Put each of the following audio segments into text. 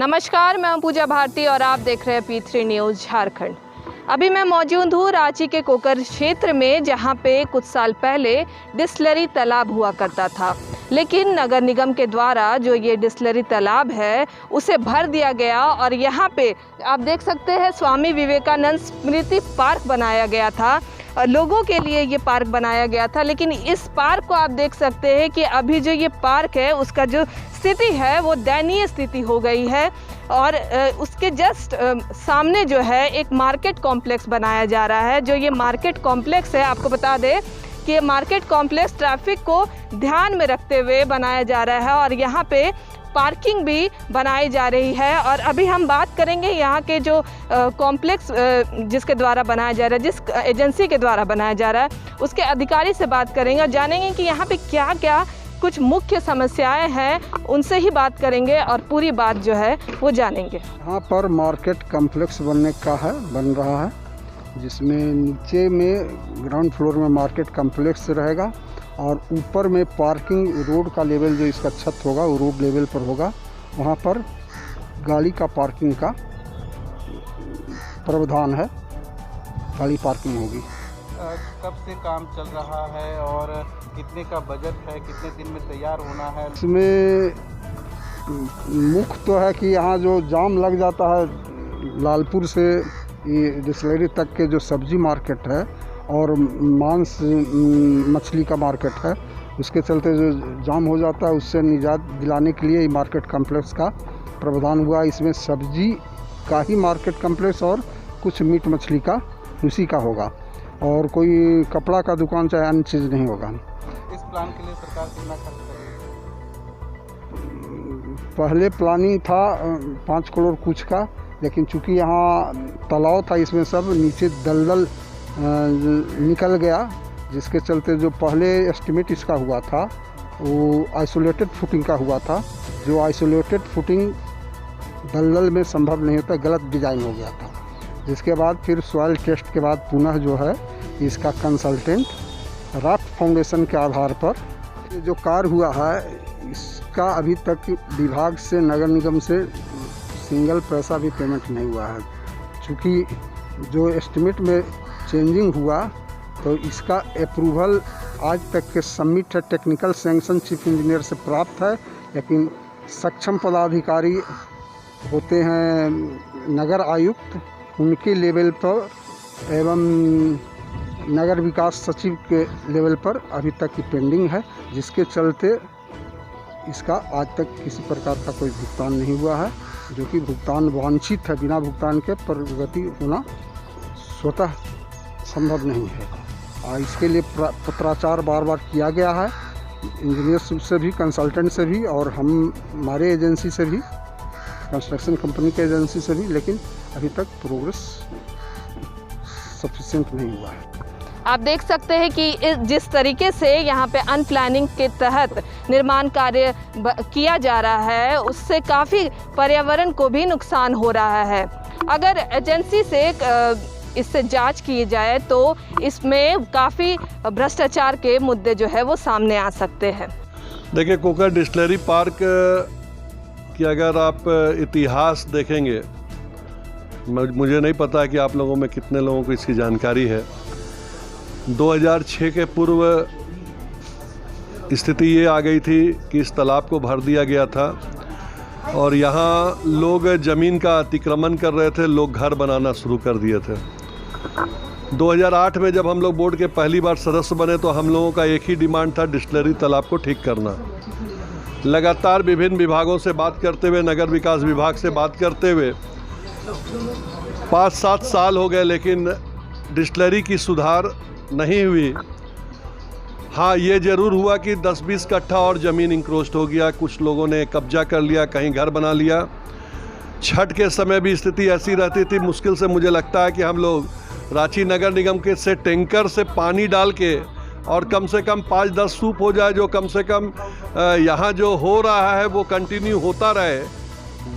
नमस्कार, मैं हूं पूजा भारती और आप देख रहे हैं P3 न्यूज़ झारखंड। अभी मैं मौजूद हूं रांची के कोकर क्षेत्र में, जहां पे कुछ साल पहले डिस्टिलरी तालाब हुआ करता था, लेकिन नगर निगम के द्वारा जो ये डिस्टिलरी तालाब है उसे भर दिया गया और यहाँ पे आप देख सकते हैं स्वामी विवेकानंद स्मृति पार्क बनाया गया था। लोगों के लिए ये पार्क बनाया गया था, लेकिन इस पार्क को आप देख सकते हैं कि अभी जो ये पार्क है उसका जो स्थिति है वो दयनीय स्थिति हो गई है और उसके जस्ट सामने जो है एक मार्केट कॉम्प्लेक्स बनाया जा रहा है। जो ये मार्केट कॉम्प्लेक्स है, आपको बता दें कि ये मार्केट कॉम्प्लेक्स ट्रैफिक को ध्यान में रखते हुए बनाया जा रहा है और यहाँ पे पार्किंग भी बनाई जा रही है। और अभी हम बात करेंगे यहाँ के जो कॉम्प्लेक्स जिसके द्वारा बनाया जा रहा है, जिस एजेंसी के द्वारा बनाया जा रहा है, उसके अधिकारी से बात करेंगे और जानेंगे कि यहाँ पे क्या क्या कुछ मुख्य समस्याएं हैं, उनसे ही बात करेंगे और पूरी बात जो है वो जानेंगे। यहाँ पर मार्केट कॉम्प्लेक्स बन रहा है, जिसमें नीचे में ग्राउंड फ्लोर में मार्केट कॉम्प्लेक्स रहेगा और ऊपर में पार्किंग रोड का लेवल जो इसका छत होगा वो रोड लेवल पर होगा। वहाँ पर गाड़ी का पार्किंग का प्रावधान है, गाड़ी पार्किंग होगी। कब से काम चल रहा है और कितने का बजट है, कितने दिन में तैयार होना है? इसमें मुख्य तो है कि यहाँ जो जाम लग जाता है लालपुर से ये डिस्टिलरी तक के जो सब्जी मार्केट है और मांस मछली का मार्केट है, उसके चलते जो जाम हो जाता है उससे निजात दिलाने के लिए ये मार्केट कॉम्प्लेक्स का प्रावधान हुआ। इसमें सब्जी का ही मार्केट कॉम्प्लेक्स और कुछ मीट मछली का उसी का होगा और कोई कपड़ा का दुकान चाहे अन्य चीज़ नहीं होगा। इस प्लान के लिए सरकार कितना खर्च कर रही है? पहले प्लानिंग था 5 करोड़ कुछ का, लेकिन चूंकि यहाँ तालाब था इसमें सब नीचे दलदल निकल गया, जिसके चलते जो पहले एस्टिमेट इसका हुआ था वो आइसोलेटेड फुटिंग का हुआ था। जो आइसोलेटेड फुटिंग दलदल में संभव नहीं होता, गलत डिज़ाइन हो गया था। जिसके बाद फिर सॉइल टेस्ट के बाद पुनः जो है इसका कंसल्टेंट राफ्ट फाउंडेशन के आधार पर जो कार्य हुआ है, इसका अभी तक विभाग से नगर निगम से सिंगल पैसा भी पेमेंट नहीं हुआ है। चूँकि जो एस्टिमेट में चेंजिंग हुआ तो इसका अप्रूवल आज तक के सबमिट है, टेक्निकल सैंक्शन चीफ इंजीनियर से प्राप्त है, लेकिन सक्षम पदाधिकारी होते हैं नगर आयुक्त, उनके लेवल पर एवं नगर विकास सचिव के लेवल पर अभी तक की पेंडिंग है, जिसके चलते इसका आज तक किसी प्रकार का कोई भुगतान नहीं हुआ है, जो कि भुगतान वांछित है। बिना भुगतान के प्रगति होना स्वतः संभव नहीं है और इसके लिए पत्राचार बार बार किया गया है, इंजीनियर से भी, कंसल्टेंट से भी और हमारे एजेंसी से भी, कंस्ट्रक्शन कंपनी के एजेंसी से भी, लेकिन अभी तक प्रोग्रेस सफिशिएंट नहीं हुआ है। आप देख सकते हैं कि जिस तरीके से यहाँ पे अनप्लानिंग के तहत निर्माण कार्य किया जा रहा है, उससे काफ़ी पर्यावरण को भी नुकसान हो रहा है। अगर एजेंसी से इससे जांच की जाए तो इसमें काफ़ी भ्रष्टाचार के मुद्दे जो है वो सामने आ सकते हैं। देखिए, कोकर डिस्टिलरी पार्क की अगर आप इतिहास देखेंगे, मुझे नहीं पता कि आप लोगों में कितने लोगों को इसकी जानकारी है। 2006 के पूर्व स्थिति ये आ गई थी कि इस तालाब को भर दिया गया था और यहाँ लोग ज़मीन का अतिक्रमण कर रहे थे, लोग घर बनाना शुरू कर दिए थे। 2008 में जब हम लोग बोर्ड के पहली बार सदस्य बने तो हम लोगों का एक ही डिमांड था, डिस्टिलरी तालाब को ठीक करना। लगातार विभिन्न विभागों से बात करते हुए, नगर विकास विभाग से बात करते हुए 5-7 साल हो गए, लेकिन डिस्टिलरी की सुधार नहीं हुई। हाँ, ये ज़रूर हुआ कि 10-20 कट्ठा और ज़मीन इंक्रोस्ट हो गया, कुछ लोगों ने कब्जा कर लिया, कहीं घर बना लिया। छठ के समय भी स्थिति ऐसी रहती थी, मुश्किल से मुझे लगता है कि हम लोग रांची नगर निगम के से टैंकर से पानी डाल के और कम से कम 5-10 सूप हो जाए, जो कम से कम यहाँ जो हो रहा है वो कंटिन्यू होता रहे,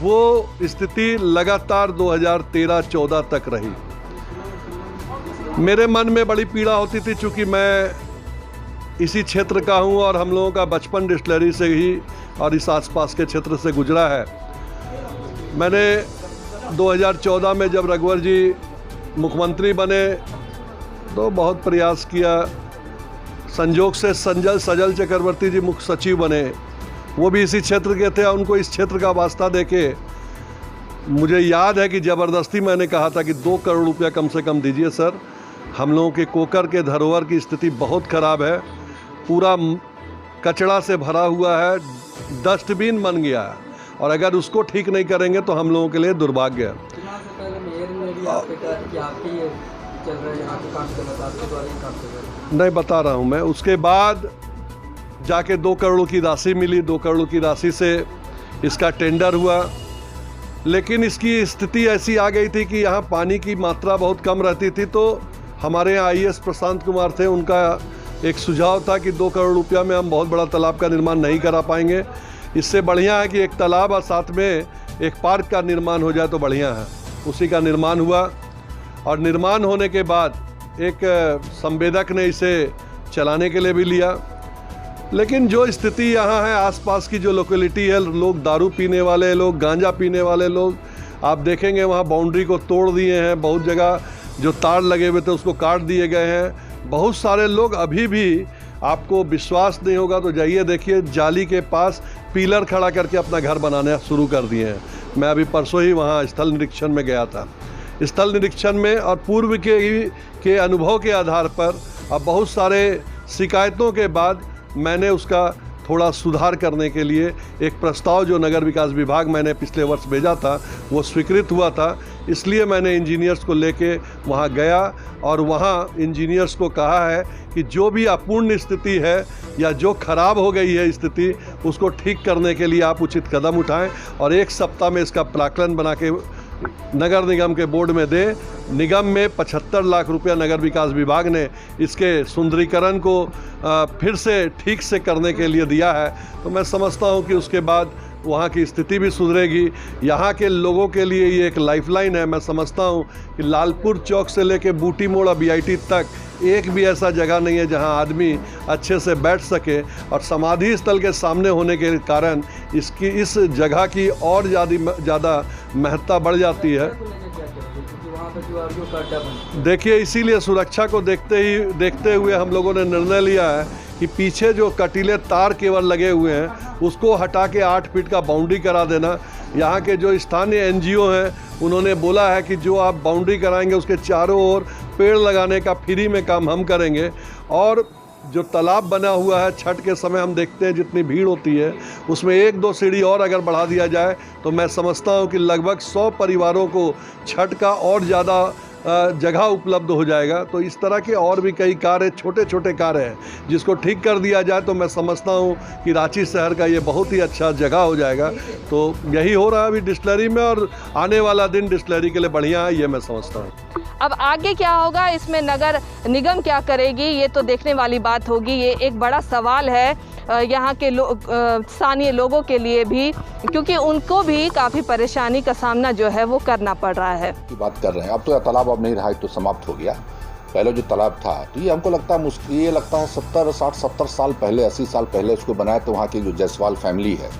वो स्थिति लगातार 2013-14 तक रही। मेरे मन में बड़ी पीड़ा होती थी, चूँकि मैं इसी क्षेत्र का हूँ और हम लोगों का बचपन डिस्टिलरी से ही और इस आसपास के क्षेत्र से गुजरा है। मैंने 2014 में जब रघुवर जी मुख्यमंत्री बने तो बहुत प्रयास किया। संजोग से सजल चक्रवर्ती जी मुख्य सचिव बने, वो भी इसी क्षेत्र के थे। उनको इस क्षेत्र का वास्ता देके मुझे याद है कि ज़बरदस्ती मैंने कहा था कि 2 करोड़ रुपया कम से कम दीजिए सर, हम लोगों के कोकर के धरोहर की स्थिति बहुत ख़राब है, पूरा कचरा से भरा हुआ है, डस्टबिन बन गया है, और अगर उसको ठीक नहीं करेंगे तो हम लोगों के लिए दुर्भाग्य है। चुनाव से पहले मेयर ने भी आपके कहा कि आपकी ये चल रहा है, यहाँ पे काम चल रहा था, आपके द्वारा ही काम चल रहा है। नहीं बता रहा हूँ मैं। उसके बाद जाके 2 करोड़ की राशि मिली, 2 करोड़ की राशि से इसका टेंडर हुआ, लेकिन इसकी स्थिति ऐसी आ गई थी कि यहाँ पानी की मात्रा बहुत कम रहती थी। तो हमारे यहाँ IAS प्रशांत कुमार थे, उनका एक सुझाव था कि 2 करोड़ रुपया में हम बहुत बड़ा तालाब का निर्माण नहीं करा पाएंगे, इससे बढ़िया है कि एक तालाब और साथ में एक पार्क का निर्माण हो जाए तो बढ़िया है। उसी का निर्माण हुआ, और निर्माण होने के बाद एक संवेदक ने इसे चलाने के लिए भी लिया। लेकिन जो स्थिति यहाँ है, आसपास की जो लोकेलिटी है, लोग दारू पीने वाले लोग, गांजा पीने वाले लोग, आप देखेंगे वहाँ बाउंड्री को तोड़ दिए हैं, बहुत जगह जो तार लगे हुए थे उसको काट दिए गए हैं। बहुत सारे लोग अभी भी, आपको विश्वास नहीं होगा तो जाइए देखिए, जाली के पास पिलर खड़ा करके अपना घर बनाना शुरू कर दिए हैं। मैं अभी परसों ही वहाँ स्थल निरीक्षण में गया था। स्थल निरीक्षण में और पूर्व के अनुभव के आधार पर अब बहुत सारे शिकायतों के बाद मैंने उसका थोड़ा सुधार करने के लिए एक प्रस्ताव जो नगर विकास विभाग मैंने पिछले वर्ष भेजा था वो स्वीकृत हुआ था। इसलिए मैंने इंजीनियर्स को लेके वहाँ गया और वहाँ इंजीनियर्स को कहा है कि जो भी अपूर्ण स्थिति है या जो खराब हो गई है स्थिति, उसको ठीक करने के लिए आप उचित कदम उठाएं और 1 सप्ताह में इसका प्राक्कलन बना के नगर निगम के बोर्ड में दे। निगम में 75 लाख रुपया नगर विकास विभाग ने इसके सुंदरीकरण को फिर से ठीक से करने के लिए दिया है। तो मैं समझता हूं कि उसके बाद वहाँ की स्थिति भी सुधरेगी। यहाँ के लोगों के लिए ये एक लाइफलाइन है। मैं समझता हूँ कि लालपुर चौक से लेके बूटी मोड़ BIT तक एक भी ऐसा जगह नहीं है जहाँ आदमी अच्छे से बैठ सके, और समाधि स्थल के सामने होने के कारण इस जगह की और ज़्यादा महत्ता बढ़ जाती है। देखिए, इसीलिए सुरक्षा को देखते हुए हम लोगों ने निर्णय लिया है कि पीछे जो कटीले तार केवल लगे हुए हैं उसको हटा के 8 फीट का बाउंड्री करा देना। यहाँ के जो स्थानीय NGO हैं उन्होंने बोला है कि जो आप बाउंड्री कराएंगे उसके चारों ओर पेड़ लगाने का फ्री में काम हम करेंगे। और जो तालाब बना हुआ है, छठ के समय हम देखते हैं जितनी भीड़ होती है, उसमें 1-2 सीढ़ी और अगर बढ़ा दिया जाए तो मैं समझता हूँ कि लगभग 100 परिवारों को छठ का और ज़्यादा जगह उपलब्ध हो जाएगा। तो इस तरह के और भी कई कार्य, छोटे कार्य हैं, जिसको ठीक कर दिया जाए तो मैं समझता हूँ कि रांची शहर का ये बहुत ही अच्छा जगह हो जाएगा। तो यही हो रहा है अभी डिस्टिलरी में, और आने वाला दिन डिस्टिलरी के लिए बढ़िया है, ये मैं समझता हूँ। अब आगे क्या होगा, इसमें नगर निगम क्या करेगी, ये तो देखने वाली बात होगी। ये एक बड़ा सवाल है यहाँ के स्थानीय लोगों के लिए भी, क्योंकि उनको भी काफ़ी परेशानी का सामना जो है वो करना पड़ रहा है। की बात कर रहे हैं, अब तो तालाब अब नहीं रहा, तो समाप्त हो गया। पहले जो तालाब था तो ये हमको लगता है 70 साल पहले, 80 साल पहले इसको बनाया। तो वहाँ की जो जायसवाल फैमिली है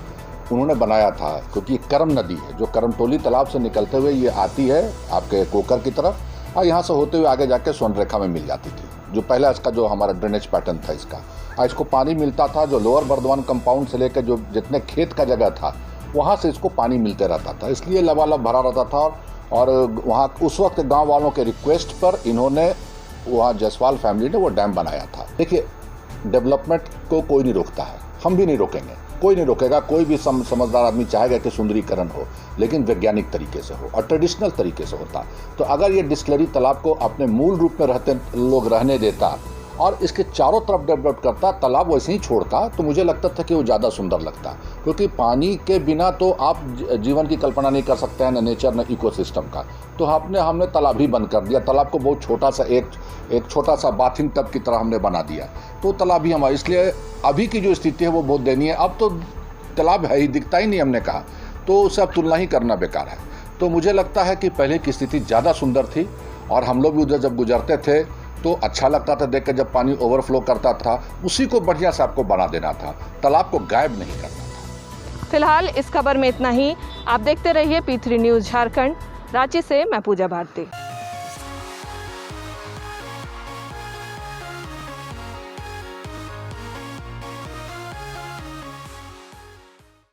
उन्होंने बनाया था, क्योंकि करम नदी है जो करमटोली तालाब से निकलते हुए ये आती है आपके कोकर की तरफ, और यहाँ से होते हुए आगे जाके स्वर्णरेखा में मिल जाती थी। जो पहला इसका जो हमारा ड्रेनेज पैटर्न था इसको पानी मिलता था, जो लोअर बर्धमान कंपाउंड से लेकर जो जितने खेत का जगह था वहाँ से इसको पानी मिलते रहता था, इसलिए लबालब भरा रहता था। और वहाँ उस वक्त गांव वालों के रिक्वेस्ट पर इन्होंने, वहाँ जायसवाल फैमिली ने वो डैम बनाया था। देखिए, डेवलपमेंट को कोई नहीं रोकता है, हम भी नहीं रोकेंगे, कोई नहीं रोकेगा। कोई भी समझदार आदमी चाहेगा कि सुंदरीकरण हो, लेकिन वैज्ञानिक तरीके से हो और ट्रेडिशनल तरीके से होता। तो अगर ये डिस्टिलरी तालाब को अपने मूल रूप में लोग रहने देता और इसके चारों तरफ डेवलप करता, तालाब वैसे ही छोड़ता, तो मुझे लगता था कि वो ज़्यादा सुंदर लगता। क्योंकि पानी के बिना तो आप जीवन की कल्पना नहीं कर सकते हैं, न नेचर न इकोसिस्टम का। तो हमने तालाब ही बंद कर दिया। तालाब को बहुत छोटा सा एक छोटा सा बाथिंग टब की तरह हमने बना दिया, तो तालाब ही हमारा। इसलिए अभी की जो स्थिति है वो बहुत दयनीय है। अब तो तालाब है ही, दिखता ही नहीं, हमने कहा, तो उससे अब तुलना ही करना बेकार है। तो मुझे लगता है कि पहले की स्थिति ज़्यादा सुंदर थी, और हम लोग भी उधर जब गुजरते थे तो अच्छा लगता था देख कर। जब पानी ओवरफ्लो करता था, उसी को बढ़िया से आपको बना देना था, तालाब को गायब नहीं करना था। फिलहाल इस खबर में इतना ही। आप देखते रहिए P3 न्यूज़ झारखंड। रांची से मैं पूजा भारती।